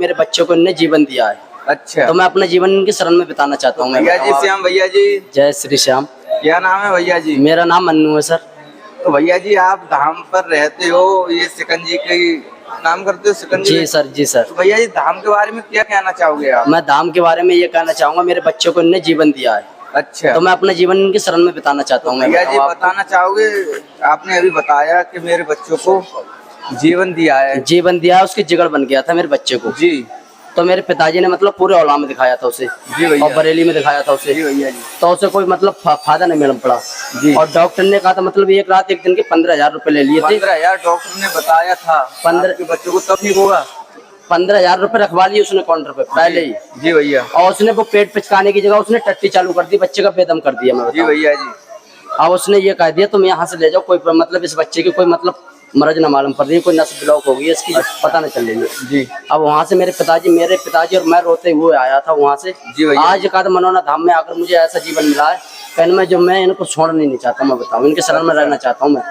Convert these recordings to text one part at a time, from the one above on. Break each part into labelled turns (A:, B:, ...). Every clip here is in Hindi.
A: मेरे बच्चों को इनने जीवन दिया है।
B: अच्छा,
A: तो मैं अपना जीवन इनके शरण में बिताना चाहता हूँ।
B: भैया जी श्याम भैया जी,
A: जय श्री श्याम।
B: क्या नाम है भैया जी?
A: मेरा नाम मन्नू है सर।
B: तो भैया जी आप धाम पर रहते हो, ये सिकंजी की काम करते हो, सिकंजी
A: जी
B: में?
A: सर, जी सर।
B: तो भैया जी धाम के बारे में क्या कहना चाहोगे आप?
A: मैं धाम के बारे में ये कहना चाहूंगा, मेरे बच्चों को इनने जीवन दिया है।
B: अच्छा,
A: तो मैं अपना जीवन इनके शरण में बिताना चाहता हूँ।
B: भैया जी बताना चाहोगे, आपने अभी बताया कि मेरे बच्चों को जीवन दिया है।
A: जीवन दिया है, उसकी जिगर बन गया था मेरे बच्चे को।
B: जी
A: तो मेरे पिताजी ने मतलब पूरे औला में दिखाया था उसे,
B: जी भैया,
A: और बरेली में दिखाया था उसे।
B: जी भैया जी,
A: तो उसे कोई मतलब फायदा नहीं मिल पड़ा।
B: जी।
A: और डॉक्टर ने कहा था मतलब एक रात एक दिन के 15,000 रुपए ले लिए थे।
B: 15,000 डॉक्टर ने बताया था
A: 15
B: के बच्चों को, तब ठीक होगा।
A: 15,000 रुपए रखवा लिए उसने काउंटर पे पहले ही।
B: जी भैया,
A: और उसने वो पेट पिचकाने की जगह उसने टट्टी चालू कर दी, बच्चे का बेदम कर दिया। मैं
B: जी भैया जी,
A: अब उसने ये कह दिया तुम यहाँ से ले जाओ, कोई मतलब इस बच्चे की कोई मतलब मर्ज न मालूम पड़ रही है, कोई नस ब्लॉक हो गई है इसकी, पता नहीं चल रही है।
B: जी
A: अब वहाँ से मेरे पिताजी और मैं रोते हुए आया था वहाँ से।
B: जी भैया,
A: आज का मनोना धाम में आकर मुझे ऐसा जीवन मिला है, कहने में जो मैं इनको छोड़ना नहीं चाहता। मैं बताऊँ, इनके शरण में रहना चाहता हूँ मैं।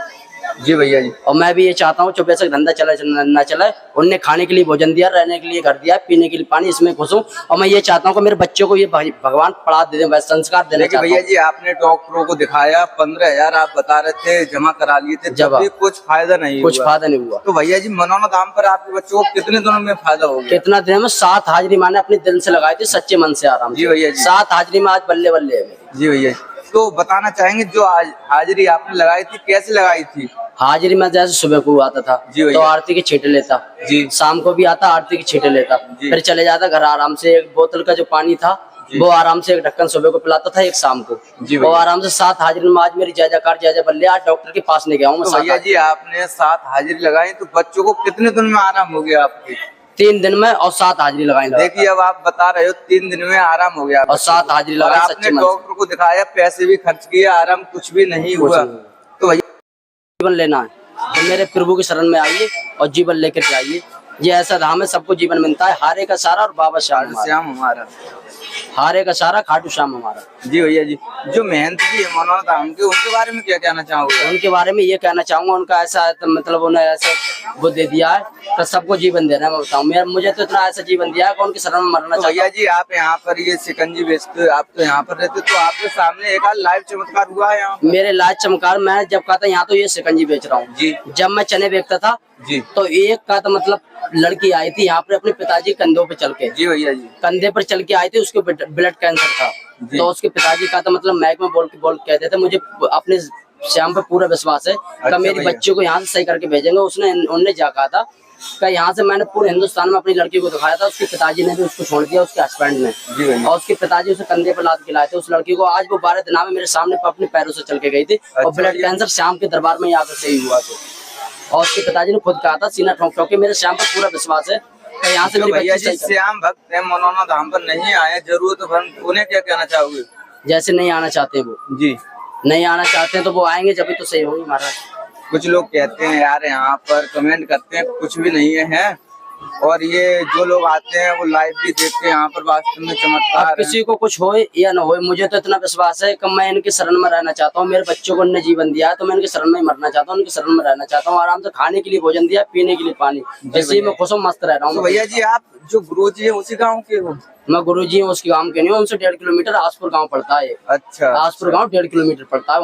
B: जी भैया जी,
A: और मैं भी ये चाहता हूँ चुपे से धंधा चले ना चले, उनने खाने के लिए भोजन दिया, रहने के लिए घर दिया, पीने के लिए पानी, इसमें खुश हूँ। और मैं ये चाहता हूँ कि मेरे बच्चों को ये भगवान पढ़ा दे, वैसे संस्कार देने चाहता हूँ।
B: भैया जी आपने डॉक्टरों को दिखाया, 15,000 आप बता रहे थे जमा करा लिए थे, जब भी कुछ फायदा नहीं हुआ। तो भैया जी मनोना धाम पर आपके बच्चों को कितने दिनों में फायदा हो गया?
A: कितना दिन में 7 हाजिरी मैंने अपने दिल से लगाई थी, सच्चे मन से, आराम से।
B: जी भैया जी,
A: 7 हाजिरी में आज बल्ले बल्ले है मेरी।
B: जी भैया, तो बताना चाहेंगे जो आज हाजिरी आपने लगाई थी कैसे लगाई थी?
A: हाजिरी में जैसे सुबह को आता था तो आरती की छींटे लेता
B: जी,
A: शाम को भी आता आरती की छींटे लेता, फिर चले जाता घर आराम से। एक बोतल का जो पानी था वो आराम से एक ढक्कन सुबह को पिलाता था, एक शाम को। वो आराम से 7 हाजिरी में आज मेरी जय जयकार जय जय बल्ले। आज डॉक्टर के पास नहीं गया हूँ।
B: भैया जी आपने 7 हाजिरी लगाई, तो बच्चों को कितने दिन में आराम हो गया आपके?
A: 3 दिन में, और 7 हाजिरी लगाई।
B: देखिए अब आप बता रहे हो 3 दिन में आराम हो गया
A: और 7 हाजिरी लगाई।
B: आपने डॉक्टर को दिखाया, पैसे भी खर्च किए, आराम कुछ भी नहीं हुआ। तो भैया
A: जीवन लेना है तो मेरे प्रभु की शरण में आइए और जीवन लेकर के आइए। ये ऐसा धाम है, सबको जीवन मिलता है। हारे का सारा और बाबा श्याम
B: हमारा,
A: हारे का सारा खाटू श्याम हमारा।
B: जी भैया जी, जो मेहनत की है मनोना धाम के, उनके बारे में क्या कहना चाहोगे?
A: उनके बारे में ये कहना चाहूंगा, उनका ऐसा मतलब उन्हें ऐसा वो दे दिया है तो सबको जीवन देना है। मैं बताऊँ, मुझे तो इतना ऐसा जीवन दिया है कि उनके शरण में मरना चाहता हूं।
B: भैया जी आप यहाँ पर ये सिकंजी बेचते, आप तो यहाँ पर रहते, तो आपके सामने एक लाइव चमत्कार हुआ है यहाँ?
A: मेरे लाइव चमत्कार, मैं जब कहा था यहाँ तो ये सिकंजी बेच रहा हूँ जी, जब मैं चने बेचता था जी, तो एक का तो मतलब लड़की आई थी यहाँ पर अपने पिताजी कंधों पे चल के। जी भैया जी, कंधे पर चल के आई थी, उसको ब्लड कैंसर था। तो उसके पिताजी का तो मतलब मैक में बोल कहते थे मुझे अपने श्याम पे पूरा विश्वास है कि मेरी बच्चे को यहाँ से सही करके भेजेंगे। उनने जा कहा था कि यहाँ से मैंने पूरे हिंदुस्तान में अपनी लड़की को दिखाया था। उसके पिताजी ने भी उसको छोड़ दिया, उसके हस्बैंड ने, और उसके पिताजी उसे कंधे पर लाद के लाए थे उस लड़की को। आज वो 12 दिन में मेरे सामने अपने पैरों से चल के गई थी। और ब्लड कैंसर श्याम के दरबार में आकर से ही हुआ था। और उसके पिताजी ने खुद कहा था सीना ठोक ठोक के, मेरे श्याम पर पूरा विश्वास है यहाँ से मेरी
B: भैया जी श्याम भक्त मनोना धाम पर नहीं आए, जरूरत उन्हें क्या कहना चाहोगे?
A: जैसे नहीं आना चाहते वो जी, नहीं आना चाहते हैं तो वो आएंगे जब भी तो सही होगी महाराज।
B: कुछ लोग कहते हैं यार, यहाँ पर कमेंट करते हैं कुछ भी नहीं है, और ये जो लोग आते हैं वो लाइव भी देखते हैं, यहाँ पर वास्तव में चमत्कार। किसी
A: को कुछ हो या ना हो, मुझे तो इतना विश्वास है कि मैं इनके शरण में रहना चाहता हूँ। मेरे बच्चों को इन्होंने जीवन दिया है तो मैं इनके शरण में मरना चाहता हूँ, इनके शरण में रहना चाहता हूँ। आराम से खाने के लिए भोजन दिया, पीने के लिए पानी, जैसे मैं खुश मस्त रह रहा हूँ।
B: भैया जी आप जो गुरु जी है उसी गाँव के हो?
A: मैं गुरु जी हूँ उसके गांव के नहीं हूँ, उनसे 1.5 किलोमीटर आसपुर गांव पड़ता है।
B: अच्छा,
A: आसपुर गांव 1.5 किलोमीटर पड़ता है।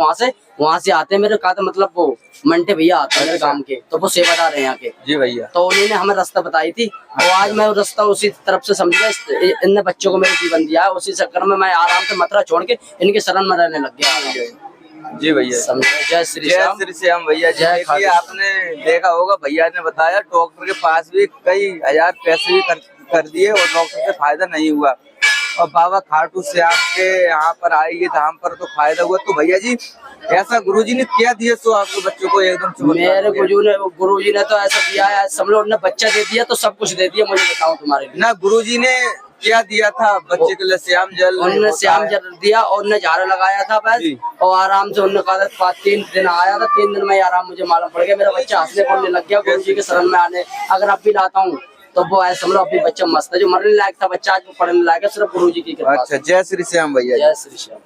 A: वहाँ से आते हैं मेरे का मतलब वो मंटे भैया आते हैं मेरे गांव के, तो वो सेवादार है यहाँ के। जी भैया, तो उन्होंने हमें रास्ता बताई थी और आज मैं रास्ता उसी तरफ से समझा। इनने बच्चों को मेरे जीवन दिया है, उसी चक्कर में मैं आराम से मथुरा छोड़ के इनके शरण में रहने लग गया। जी भैया, जय श्री
B: श्याम भैया जी। देखिए आपने देखा होगा, भैया ने बताया डॉक्टर के पास भी कई हजार पैसे भी कर दिए और डॉक्टर से फायदा नहीं हुआ, और बाबा खाटू श्याम के यहाँ पर आएगी धाम पर तो फायदा हुआ। तो भैया जी ऐसा गुरुजी ने क्या दिया सो आपके बच्चों को एकदम?
A: मेरे गुरुजी ने तो ऐसा दिया है, सब लोग ने बच्चा दे दिया तो सब कुछ दे दिया। मुझे बताऊं तुम्हारे लिए ना
B: गुरुजी ने क्या दिया था बच्चे के लिए? श्याम जल,
A: उन्होंने श्याम जल दिया और उन्हें झाड़ू लगाया था बस, और आराम से उन्होंने कहा 3 दिन आया था, 3 दिन में आराम मुझे मालूम पड़ गया। मेरा बच्चा हंसने पड़ने लग गया गुरुजी के शरण में आने। अगर अब भी लाता हूँ तो वो ऐसा समझो अभी बच्चा मस्त है, जो मरने लायक था बच्चा आज वो पढ़ने लायक है, सिर्फ गुरुजी की कृपा।
B: अच्छा, जय श्री श्याम भैया,
A: जय श्री श्याम।